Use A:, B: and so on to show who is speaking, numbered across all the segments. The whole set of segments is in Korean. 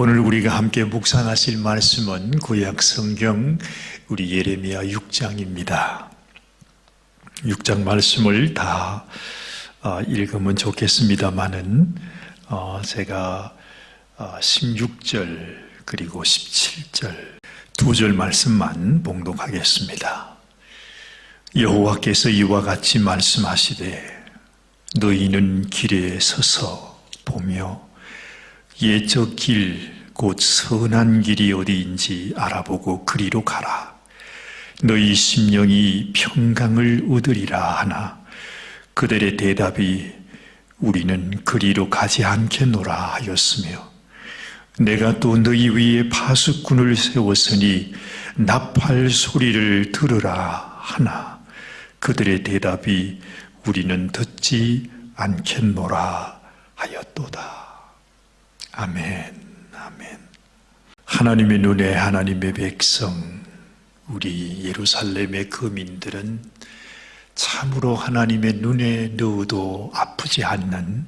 A: 오늘 우리가 함께 묵상하실 말씀은 구약 성경 우리 예레미야 6장입니다. 6장 말씀을 다 읽으면 좋겠습니다만은 제가 16절 그리고 17절 두 절 말씀만 봉독하겠습니다. 여호와께서 이와 같이 말씀하시되 너희는 길에 서서 보며 옛적 길 곧 선한 길이 어디인지 알아보고 그리로 가라. 너희 심령이 평강을 얻으리라 하나 그들의 대답이 우리는 그리로 가지 않겠노라 하였으며 내가 또 너희 위에 파수꾼을 세웠으니 나팔 소리를 들으라 하나 그들의 대답이 우리는 듣지 않겠노라 하였도다. 아멘. 아멘. 하나님의 눈에 하나님의 백성 우리 예루살렘의 거민들은 참으로 하나님의 눈에 넣어도 아프지 않는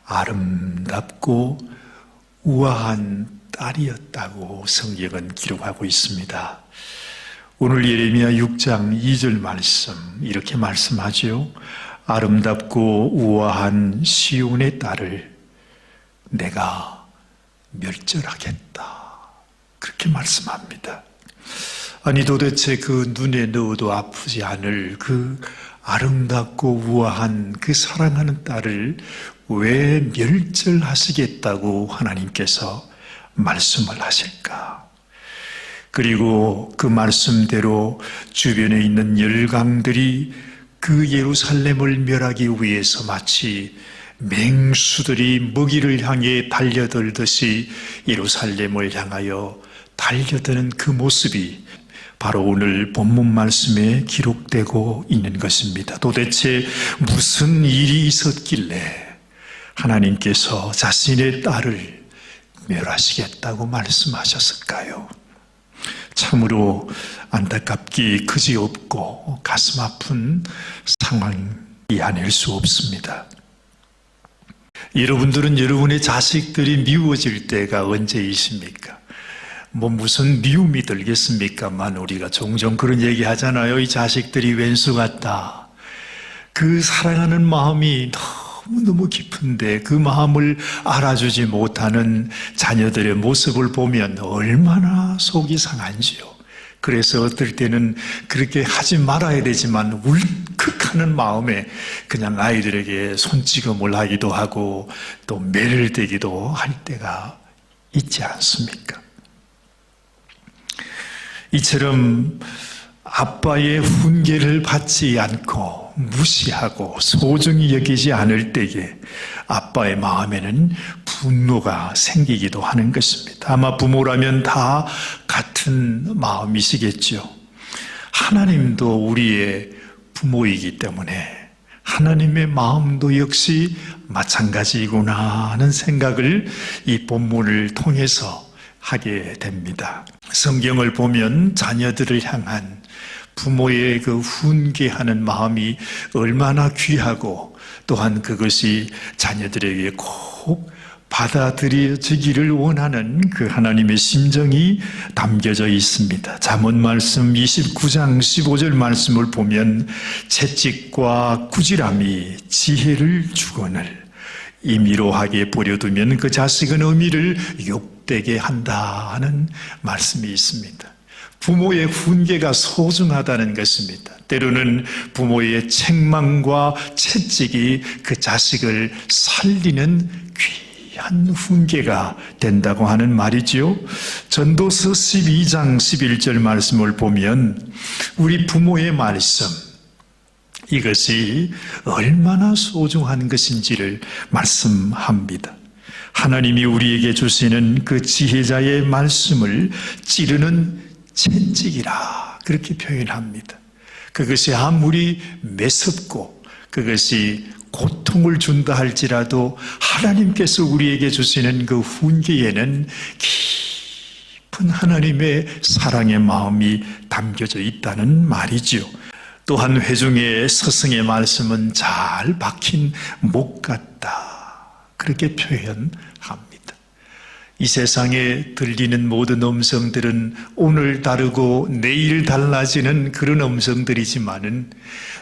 A: 아름답고 우아한 딸이었다고 성경은 기록하고 있습니다. 오늘 예레미야 6장 2절 말씀 이렇게 말씀하죠. 아름답고 우아한 시온의 딸을 내가 멸절하겠다. 그렇게 말씀합니다. 아니 도대체 그 눈에 넣어도 아프지 않을 그 아름답고 우아한 그 사랑하는 딸을 왜 멸절하시겠다고 하나님께서 말씀을 하실까? 그리고 그 말씀대로 주변에 있는 열강들이 그 예루살렘을 멸하기 위해서 마치 맹수들이 먹이를 향해 달려들듯이 예루살렘을 향하여 달려드는 그 모습이 바로 오늘 본문 말씀에 기록되고 있는 것입니다. 도대체 무슨 일이 있었길래 하나님께서 자신의 딸을 멸하시겠다고 말씀하셨을까요? 참으로 안타깝기 그지없고 가슴 아픈 상황이 아닐 수 없습니다. 여러분들은 여러분의 자식들이 미워질 때가 언제이십니까? 무슨 미움이 들겠습니까만 우리가 종종 그런 얘기 하잖아요. 이 자식들이 왼수 같다. 그 사랑하는 마음이 너무너무 깊은데 그 마음을 알아주지 못하는 자녀들의 모습을 보면 얼마나 속이 상한지요. 그래서 어떨 때는 그렇게 하지 말아야 되지만 울컥하는 마음에 그냥 아이들에게 손찌검을 하기도 하고 또 매를 대기도 할 때가 있지 않습니까? 이처럼 아빠의 훈계를 받지 않고 무시하고 소중히 여기지 않을 때에 아빠의 마음에는 분노가 생기기도 하는 것입니다. 아마 부모라면 다 같은 마음이시겠죠. 하나님도 우리의 부모이기 때문에 하나님의 마음도 역시 마찬가지구나 하는 생각을 이 본문을 통해서 하게 됩니다. 성경을 보면 자녀들을 향한 부모의 그 훈계하는 마음이 얼마나 귀하고 또한 그것이 자녀들에게 꼭 받아들여지기를 원하는 그 하나님의 심정이 담겨져 있습니다. 잠언 말씀 29장 15절 말씀을 보면 채찍과 꾸지람이 지혜를 주거늘 임의로하게 버려두면 그 자식은 어미를 욕되게 한다 하는 말씀이 있습니다. 부모의 훈계가 소중하다는 것입니다. 때로는 부모의 책망과 채찍이 그 자식을 살리는 귀한 훈계가 된다고 하는 말이지요. 전도서 12장 11절 말씀을 보면 우리 부모의 말씀 이것이 얼마나 소중한 것인지를 말씀합니다. 하나님이 우리에게 주시는 그 지혜자의 말씀을 찌르는 채찍이라 그렇게 표현합니다. 그것이 아무리 매섭고 그것이 고통을 준다 할지라도 하나님께서 우리에게 주시는 그 훈계에는 깊은 하나님의 사랑의 마음이 담겨져 있다는 말이지요. 또한 회중의 스승의 말씀은 잘 박힌 목 같다 그렇게 표현합니다. 이 세상에 들리는 모든 음성들은 오늘 다르고 내일 달라지는 그런 음성들이지만은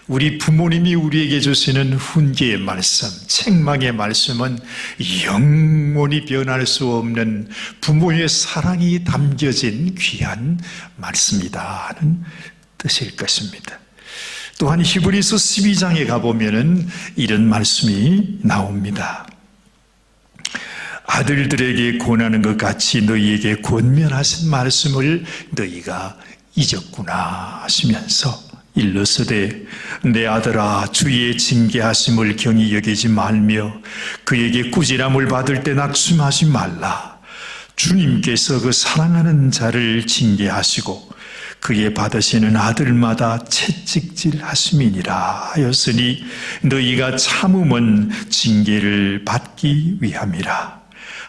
A: 우리 부모님이 우리에게 주시는 훈계의 말씀, 책망의 말씀은 영원히 변할 수 없는 부모의 사랑이 담겨진 귀한 말씀이다 하는 뜻일 것입니다. 또한 히브리서 12장에 가보면은 이런 말씀이 나옵니다. 아들들에게 권하는 것 같이 너희에게 권면하신 말씀을 너희가 잊었구나 하시면서 일러서되 내 아들아 주의 징계하심을 경히 여기지 말며 그에게 꾸지람을 받을 때 낙심하지 말라. 주님께서 그 사랑하는 자를 징계하시고 그의 받으시는 아들마다 채찍질 하심이니라 하였으니 너희가 참음은 징계를 받기 위함이라.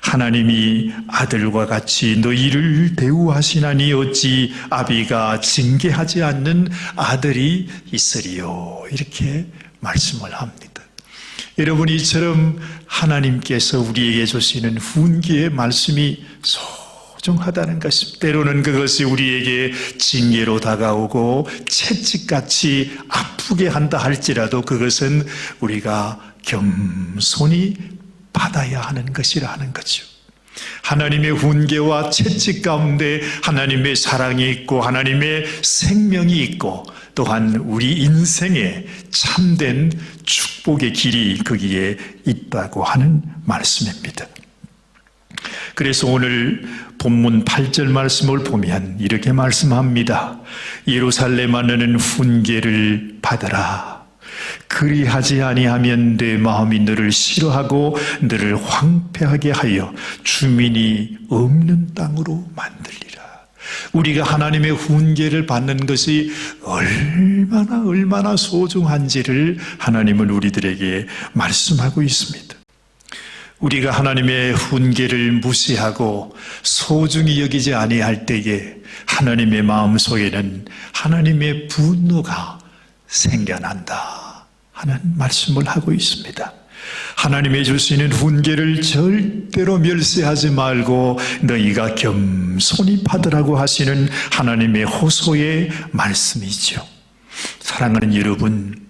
A: 하나님이 아들과 같이 너희를 대우하시나니 어찌 아비가 징계하지 않는 아들이 있으리요. 이렇게 말씀을 합니다. 여러분, 이처럼 하나님께서 우리에게 주시는 훈계의 말씀이 소중하다는 것입니다. 때로는 그것이 우리에게 징계로 다가오고 채찍같이 아프게 한다 할지라도 그것은 우리가 겸손히 받아야 하는 것이라 하는 거죠. 하나님의 훈계와 채찍 가운데 하나님의 사랑이 있고 하나님의 생명이 있고 또한 우리 인생에 참된 축복의 길이 거기에 있다고 하는 말씀입니다. 그래서 오늘 본문 8절 말씀을 보면 이렇게 말씀합니다. 예루살렘아 너는 훈계를 받으라. 그리하지 아니하면 내 마음이 너를 싫어하고 너를 황폐하게 하여 주민이 없는 땅으로 만들리라. 우리가 하나님의 훈계를 받는 것이 얼마나 소중한지를 하나님은 우리들에게 말씀하고 있습니다. 우리가 하나님의 훈계를 무시하고 소중히 여기지 아니할 때에 하나님의 마음속에는 하나님의 분노가 생겨난다 하는 말씀을 하고 있습니다. 하나님의 주시는 훈계를 절대로 멸시하지 말고 너희가 겸손히 받으라고 하시는 하나님의 호소의 말씀이죠. 사랑하는 여러분,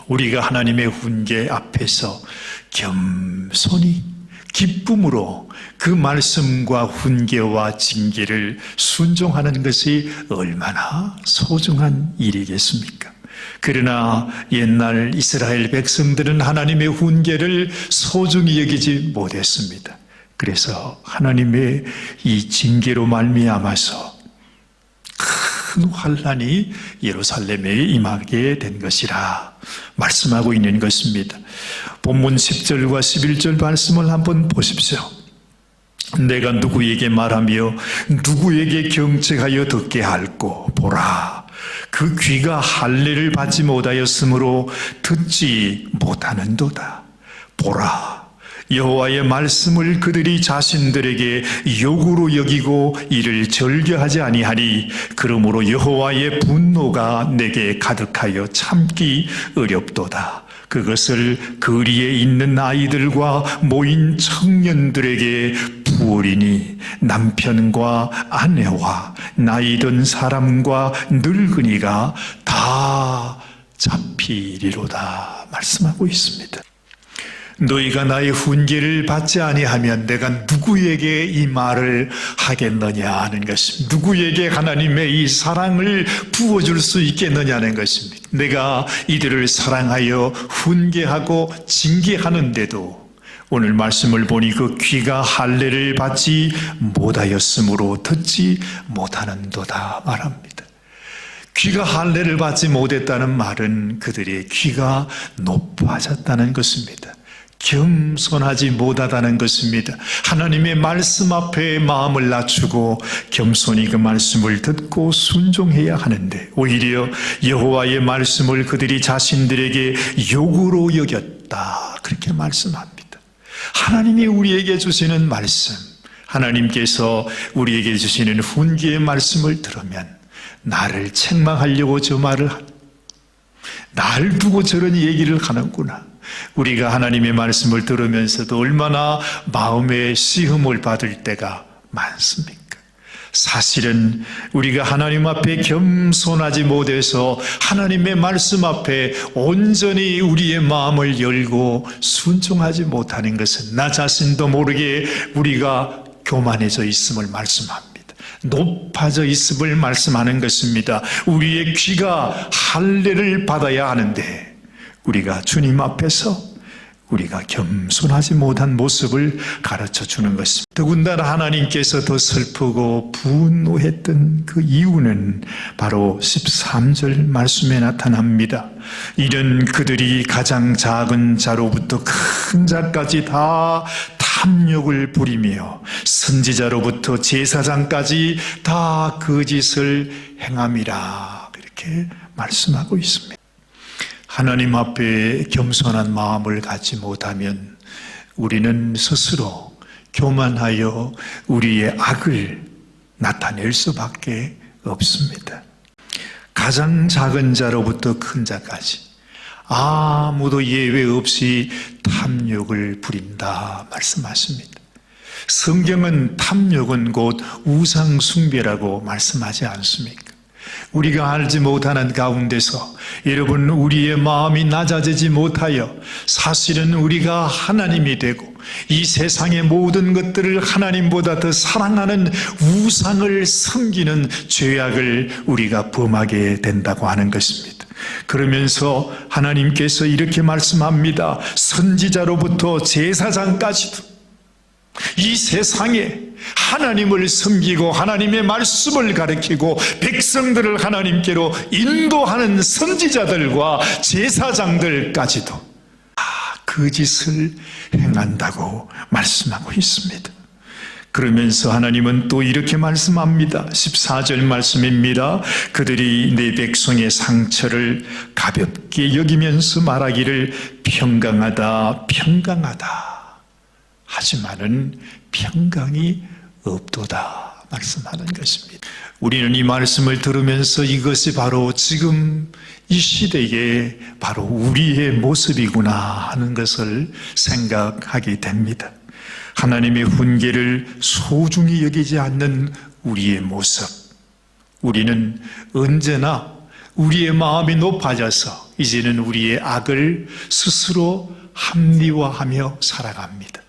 A: 우리가 하나님의 훈계 앞에서 겸손히 기쁨으로 그 말씀과 훈계와 징계를 순종하는 것이 얼마나 소중한 일이겠습니까? 그러나 옛날 이스라엘 백성들은 하나님의 훈계를 소중히 여기지 못했습니다. 그래서 하나님의 이 징계로 말미암아서 큰 환난이 예루살렘에 임하게 된 것이라 말씀하고 있는 것입니다. 본문 10절과 11절 말씀을 한번 보십시오. 내가 누구에게 말하며 누구에게 경책하여 듣게 할꼬 보라. 그 귀가 할례를 받지 못하였으므로 듣지 못하는도다. 보라, 여호와의 말씀을 그들이 자신들에게 욕으로 여기고 이를 절개하지 아니하니 그러므로 여호와의 분노가 내게 가득하여 참기 어렵도다. 그것을 거리에 있는 아이들과 모인 청년들에게 부으리니 남편과 아내와 나이 든 사람과 늙은이가 다 잡히리로다 말씀하고 있습니다. 너희가 나의 훈계를 받지 아니하면 내가 누구에게 이 말을 하겠느냐 하는 것입니다. 누구에게 하나님의 이 사랑을 부어줄 수 있겠느냐는 것입니다. 내가 이들을 사랑하여 훈계하고 징계하는데도 오늘 말씀을 보니 그 귀가 할례를 받지 못하였으므로 듣지 못하는도다 말합니다. 귀가 할례를 받지 못했다는 말은 그들의 귀가 높아졌다는 것입니다. 겸손하지 못하다는 것입니다. 하나님의 말씀 앞에 마음을 낮추고 겸손히 그 말씀을 듣고 순종해야 하는데 오히려 여호와의 말씀을 그들이 자신들에게 욕으로 여겼다 그렇게 말씀합니다. 하나님이 우리에게 주시는 말씀, 하나님께서 우리에게 주시는 훈계의 말씀을 들으면 나를 책망하려고 저 말을 날 두고 저런 얘기를 하는구나. 우리가 하나님의 말씀을 들으면서도 얼마나 마음의 시험을 받을 때가 많습니까? 사실은 우리가 하나님 앞에 겸손하지 못해서 하나님의 말씀 앞에 온전히 우리의 마음을 열고 순종하지 못하는 것은 나 자신도 모르게 우리가 교만해져 있음을 말씀합니다. 높아져 있음을 말씀하는 것입니다. 우리의 귀가 할례를 받아야 하는데 우리가 주님 앞에서 우리가 겸손하지 못한 모습을 가르쳐 주는 것입니다. 더군다나 하나님께서 더 슬프고 분노했던 그 이유는 바로 13절 말씀에 나타납니다. 이런 그들이 가장 작은 자로부터 큰 자까지 다 탐욕을 부리며 선지자로부터 제사장까지 다 거짓을 행함이라, 이렇게 말씀하고 있습니다. 하나님 앞에 겸손한 마음을 갖지 못하면 우리는 스스로 교만하여 우리의 악을 나타낼 수밖에 없습니다. 가장 작은 자로부터 큰 자까지 아무도 예외 없이 탐욕을 부린다 말씀하십니다. 성경은 탐욕은 곧 우상숭배라고 말씀하지 않습니까? 우리가 알지 못하는 가운데서 여러분, 우리의 마음이 낮아지지 못하여 사실은 우리가 하나님이 되고 이 세상의 모든 것들을 하나님보다 더 사랑하는 우상을 섬기는 죄악을 우리가 범하게 된다고 하는 것입니다. 그러면서 하나님께서 이렇게 말씀합니다. 선지자로부터 제사장까지도 이 세상에 하나님을 섬기고 하나님의 말씀을 가르치고 백성들을 하나님께로 인도하는 선지자들과 제사장들까지도 다 거짓을 행한다고 말씀하고 있습니다. 그러면서 하나님은 또 이렇게 말씀합니다. 14절 말씀입니다. 그들이 내 백성의 상처를 가볍게 여기면서 말하기를 평강하다, 평강하다. 하지만은 평강이 없도다 말씀하는 것입니다. 우리는 이 말씀을 들으면서 이것이 바로 지금 이 시대에 바로 우리의 모습이구나 하는 것을 생각하게 됩니다. 하나님의 훈계를 소중히 여기지 않는 우리의 모습. 우리는 언제나 우리의 마음이 높아져서 이제는 우리의 악을 스스로 합리화하며 살아갑니다.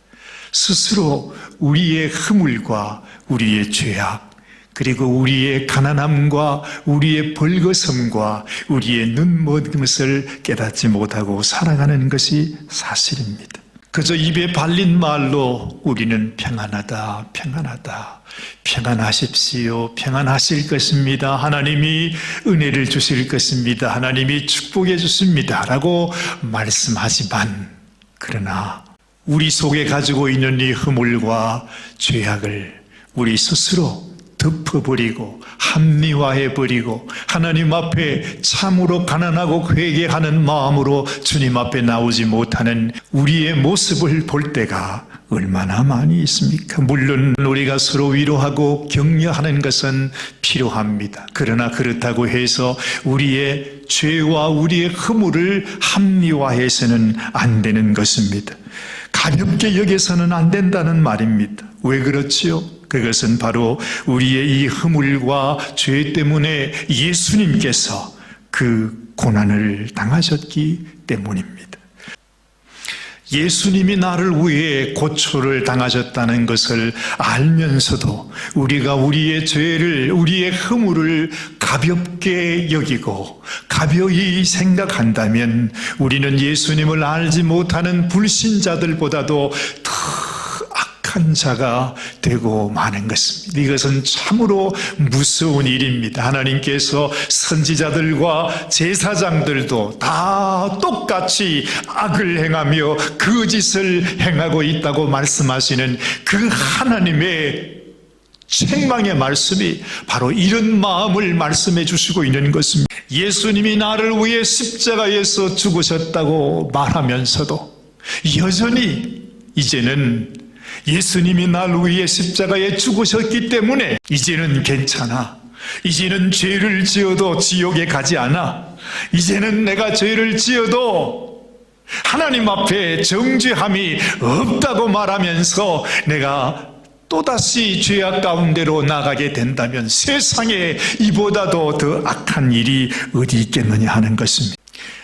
A: 스스로 우리의 허물과 우리의 죄악, 그리고 우리의 가난함과 우리의 벌거섬과 우리의 눈먼것을 깨닫지 못하고 살아가는 것이 사실입니다. 그저 입에 발린 말로 우리는 평안하다, 평안하다, 평안하십시오, 평안하실 것입니다, 하나님이 은혜를 주실 것입니다, 하나님이 축복해 주십니다 라고 말씀하지만, 그러나 우리 속에 가지고 있는 이 허물과 죄악을 우리 스스로 덮어버리고 합리화해버리고 하나님 앞에 참으로 가난하고 회개하는 마음으로 주님 앞에 나오지 못하는 우리의 모습을 볼 때가 얼마나 많이 있습니까? 물론 우리가 서로 위로하고 격려하는 것은 필요합니다. 그러나 그렇다고 해서 우리의 죄와 우리의 허물을 합리화해서는 안 되는 것입니다. 가볍게 여겨서는 안 된다는 말입니다. 왜 그렇지요? 그것은 바로 우리의 이 허물과 죄 때문에 예수님께서 그 고난을 당하셨기 때문입니다. 예수님이 나를 위해 고초를 당하셨다는 것을 알면서도 우리가 우리의 죄를, 우리의 허물을 가볍게 여기고 가벼이 생각한다면 우리는 예수님을 알지 못하는 불신자들보다도 더 악한 자가 되고 마는 것입니다. 이것은 참으로 무서운 일입니다. 하나님께서 선지자들과 제사장들도 다 똑같이 악을 행하며 거짓을 행하고 있다고 말씀하시는 그 하나님의 책망의 말씀이 바로 이런 마음을 말씀해 주시고 있는 것입니다. 예수님이 나를 위해 십자가에서 죽으셨다고 말하면서도 여전히 이제는 예수님이 나를 위해 십자가에 죽으셨기 때문에 이제는 괜찮아, 이제는 죄를 지어도 지옥에 가지 않아, 이제는 내가 죄를 지어도 하나님 앞에 정죄함이 없다고 말하면서 내가 또다시 죄악 가운데로 나가게 된다면 세상에 이보다도 더 악한 일이 어디 있겠느냐 하는 것입니다.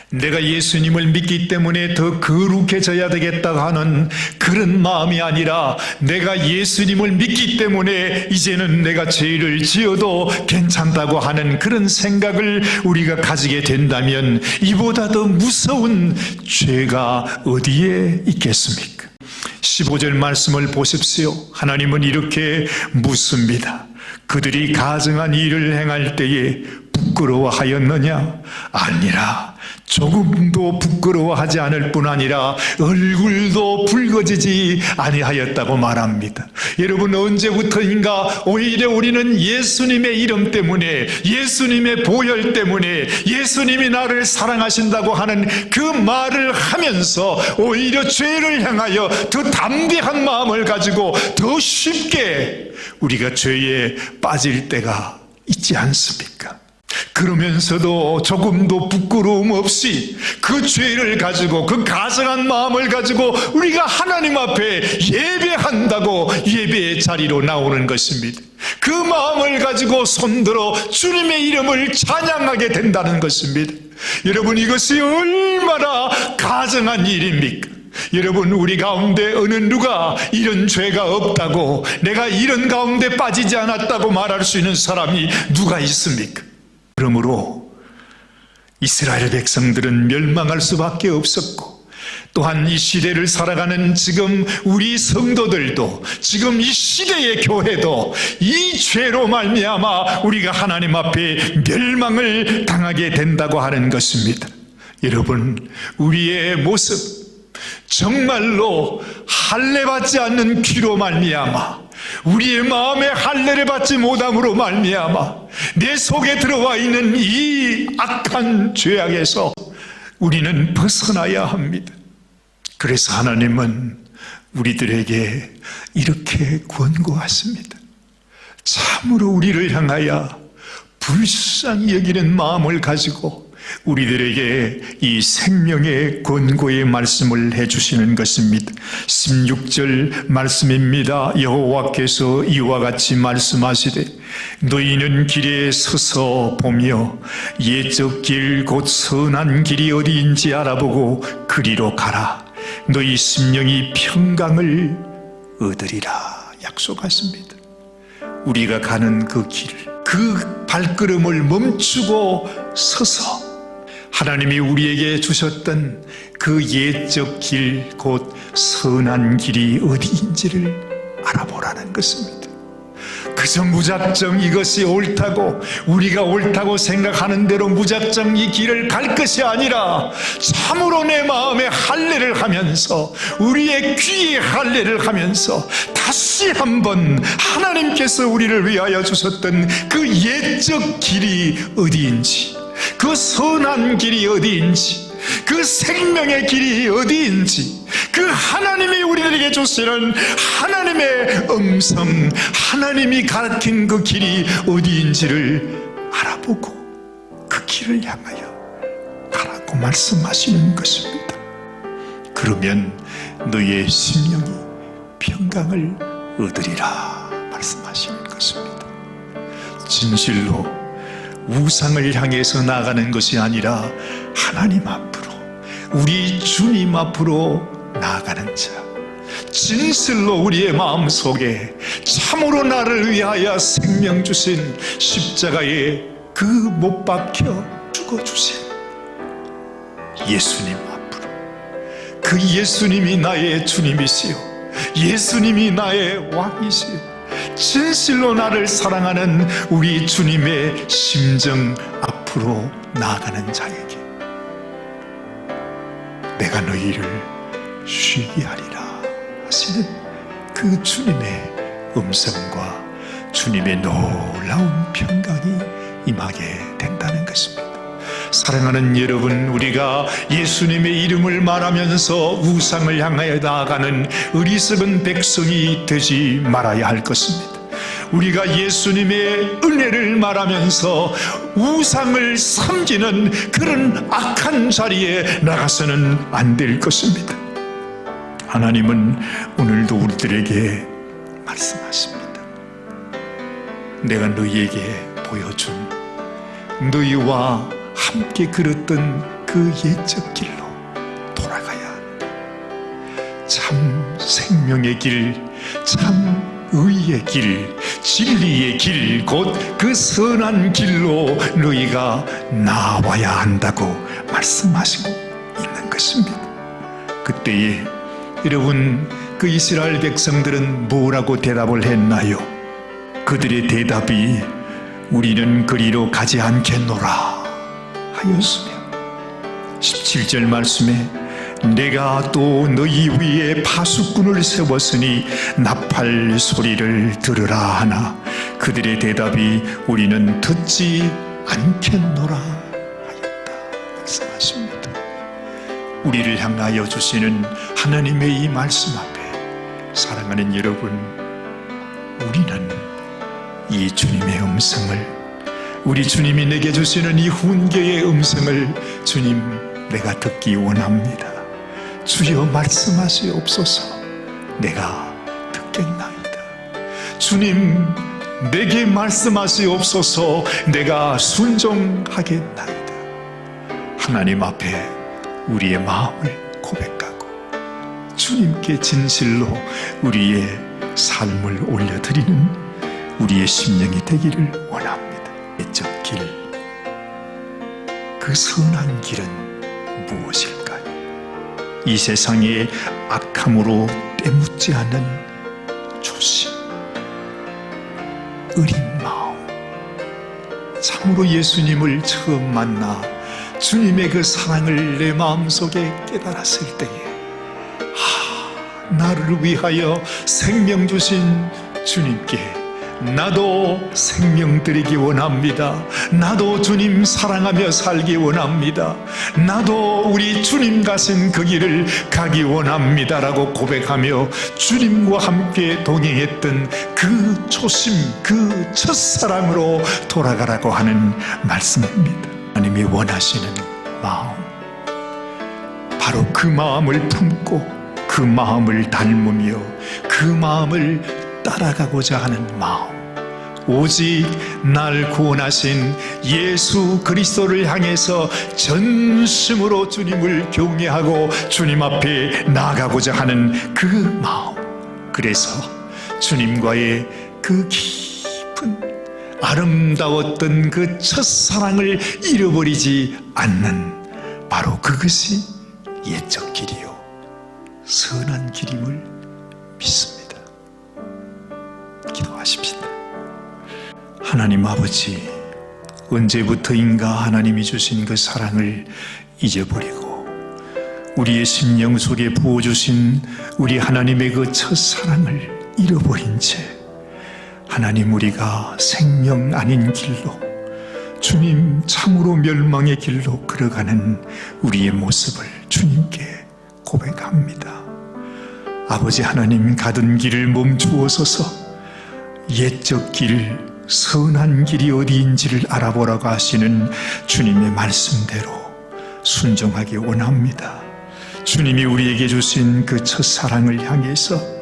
A: 내가 예수님을 믿기 때문에 더 거룩해져야 되겠다고 하는 그런 마음이 아니라 내가 예수님을 믿기 때문에 이제는 내가 죄를 지어도 괜찮다고 하는 그런 생각을 우리가 가지게 된다면 이보다 더 무서운 죄가 어디에 있겠습니까? 15절 말씀을 보십시오. 하나님은 이렇게 묻습니다. 그들이 가증한 일을 행할 때에 부끄러워하였느냐? 아니라 조금도 부끄러워하지 않을 뿐 아니라 얼굴도 붉어지지 아니하였다고 말합니다. 여러분, 언제부터인가 오히려 우리는 예수님의 이름 때문에, 예수님의 보혈 때문에, 예수님이 나를 사랑하신다고 하는 그 말을 하면서 오히려 죄를 향하여 더 담대한 마음을 가지고 더 쉽게 우리가 죄에 빠질 때가 있지 않습니까? 그러면서도 조금도 부끄러움 없이 그 죄를 가지고, 그 가증한 마음을 가지고 우리가 하나님 앞에 예배한다고 예배의 자리로 나오는 것입니다. 그 마음을 가지고 손들어 주님의 이름을 찬양하게 된다는 것입니다. 여러분, 이것이 얼마나 가증한 일입니까? 여러분, 우리 가운데 어느 누가 이런 죄가 없다고, 내가 이런 가운데 빠지지 않았다고 말할 수 있는 사람이 누가 있습니까? 그러므로 이스라엘 백성들은 멸망할 수밖에 없었고, 또한 이 시대를 살아가는 지금 우리 성도들도, 지금 이 시대의 교회도 이 죄로 말미암아 우리가 하나님 앞에 멸망을 당하게 된다고 하는 것입니다. 여러분, 우리의 모습 정말로 할례받지 않는 귀로 말미암아, 우리의 마음에 할례를 받지 못함으로 말미암아 내 속에 들어와 있는 이 악한 죄악에서 우리는 벗어나야 합니다. 그래서 하나님은 우리들에게 이렇게 권고하십니다. 참으로 우리를 향하여 불쌍히 여기는 마음을 가지고 우리들에게 이 생명의 권고의 말씀을 해주시는 것입니다. 16절 말씀입니다. 여호와께서 이와 같이 말씀하시되 너희는 길에 서서 보며 옛적 길 곧 선한 길이 어디인지 알아보고 그리로 가라. 너희 심령이 평강을 얻으리라 약속하십니다. 우리가 가는 그 길, 그 발걸음을 멈추고 서서 하나님이 우리에게 주셨던 그 옛적 길, 곧 선한 길이 어디인지를 알아보라는 것입니다. 그저 무작정 이것이 옳다고, 우리가 옳다고 생각하는 대로 무작정 이 길을 갈 것이 아니라 참으로 내 마음에 할례를 하면서, 우리의 귀에 할례를 하면서 다시 한번 하나님께서 우리를 위하여 주셨던 그 옛적 길이 어디인지, 그 선한 길이 어디인지, 그 생명의 길이 어디인지, 그 하나님이 우리들에게 주시는 하나님의 음성, 하나님이 가르친 그 길이 어디인지를 알아보고 그 길을 향하여 가라고 말씀하시는 것입니다. 그러면 너의 심령이 평강을 얻으리라 말씀하시는 것입니다. 진실로 우상을 향해서 나가는 것이 아니라 하나님 앞으로, 우리 주님 앞으로 나아가는 자, 진실로 우리의 마음속에 참으로 나를 위하여 생명 주신 십자가에 그 못 박혀 죽어주신 예수님 앞으로, 그 예수님이 나의 주님이시요 예수님이 나의 왕이시요 진실로 나를 사랑하는 우리 주님의 심정 앞으로 나아가는 자에게 내가 너희를 쉬게 하리라 하시는 그 주님의 음성과 주님의 놀라운 평강이 임하게 된다는 것입니다. 사랑하는 여러분, 우리가 예수님의 이름을 말하면서 우상을 향하여 나아가는 어리석은 백성이 되지 말아야 할 것입니다. 우리가 예수님의 은혜를 말하면서 우상을 섬기는 그런 악한 자리에 나가서는 안 될 것입니다. 하나님은 오늘도 우리들에게 말씀하십니다. 내가 너희에게 보여준 너희와 함께 걸었던 그 옛적 길로 돌아가야 한다. 참 생명의 길, 참 의의 길, 진리의 길, 곧 그 선한 길로 너희가 나와야 한다고 말씀하시고 있는 것입니다. 그때에 여러분, 그 이스라엘 백성들은 뭐라고 대답을 했나요? 그들의 대답이 우리는 그리로 가지 않겠노라 하였으며 17절 말씀에 내가 또 너희 위에 파수꾼을 세웠으니 나팔 소리를 들으라 하나 그들의 대답이 우리는 듣지 않겠노라 하였다 말씀하십니다. 우리를 향하여 주시는 하나님의 이 말씀 앞에 사랑하는 여러분, 우리는 이 주님의 음성을, 우리 주님이 내게 주시는 이 훈계의 음성을 주님, 내가 듣기 원합니다. 주여 말씀하시옵소서. 내가 듣겠나이다. 주님, 내게 말씀하시옵소서. 내가 순종하겠나이다. 하나님 앞에 우리의 마음을 고백하고 주님께 진실로 우리의 삶을 올려드리는 우리의 심령이 되기를 원합니다. 옛적 길, 그 선한 길은 무엇일까요? 이 세상의 악함으로 때묻지 않은 조심, 어린 마음, 참으로 예수님을 처음 만나 주님의 그 사랑을 내 마음속에 깨달았을 때에 나를 위하여 생명 주신 주님께 나도 생명 드리기 원합니다. 나도 주님 사랑하며 살기 원합니다. 나도 우리 주님 가신 그 길을 가기 원합니다 라고 고백하며 주님과 함께 동행했던 그 초심, 그 첫사랑으로 돌아가라고 하는 말씀입니다. 하나님이 원하시는 마음, 바로 그 마음을 품고 그 마음을 닮으며 그 마음을 따라가고자 하는 마음, 오직 날 구원하신 예수 그리스도를 향해서 전심으로 주님을 경외하고 주님 앞에 나아가고자 하는 그 마음, 그래서 주님과의 그 깊은 아름다웠던 그 첫사랑을 잃어버리지 않는 바로 그것이 옛적 길이요 선한 길임을 믿습니다. 기도하십시다. 하나님 아버지, 언제부터인가 하나님이 주신 그 사랑을 잊어버리고 우리의 심령 속에 부어주신 우리 하나님의 그 첫사랑을 잃어버린 채 하나님, 우리가 생명 아닌 길로, 주님 참으로 멸망의 길로 걸어가는 우리의 모습을 주님께 고백합니다. 아버지 하나님, 가던 길을 멈추어서서 옛적 길, 선한 길이 어디인지를 알아보라고 하시는 주님의 말씀대로 순종하기 원합니다. 주님이 우리에게 주신 그 첫사랑을 향해서,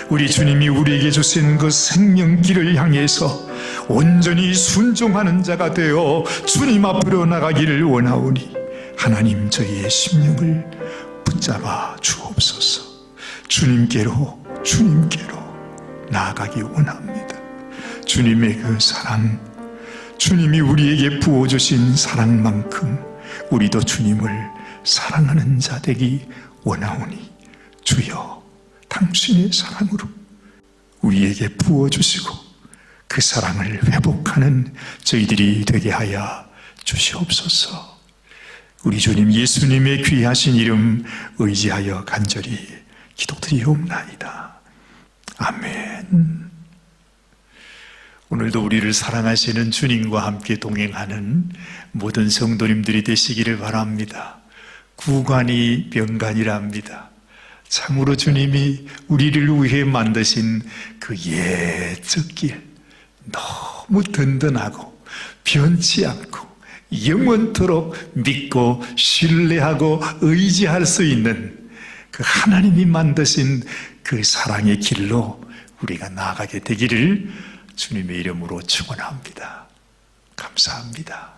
A: 우리 주님이 우리에게 주신 그 생명길을 향해서 온전히 순종하는 자가 되어 주님 앞으로 나가기를 원하오니 하나님, 저희의 심령을 붙잡아 주옵소서. 주님께로 나아가기 원합니다. 주님의 그 사랑, 주님이 우리에게 부어주신 사랑만큼 우리도 주님을 사랑하는 자 되기 원하오니 주여, 당신의 사랑으로 우리에게 부어주시고 그 사랑을 회복하는 저희들이 되게 하여 주시옵소서. 우리 주님 예수님의 귀하신 이름 의지하여 간절히 기도드리옵나이다. 아멘. 오늘도 우리를 사랑하시는 주님과 함께 동행하는 모든 성도님들이 되시기를 바랍니다. 구관이 병간이랍니다. 참으로 주님이 우리를 위해 만드신 그 옛적 길, 너무 든든하고 변치 않고 영원토록 믿고 신뢰하고 의지할 수 있는 그 하나님이 만드신 그 사랑의 길로 우리가 나아가게 되기를 주님의 이름으로 축원합니다. 감사합니다.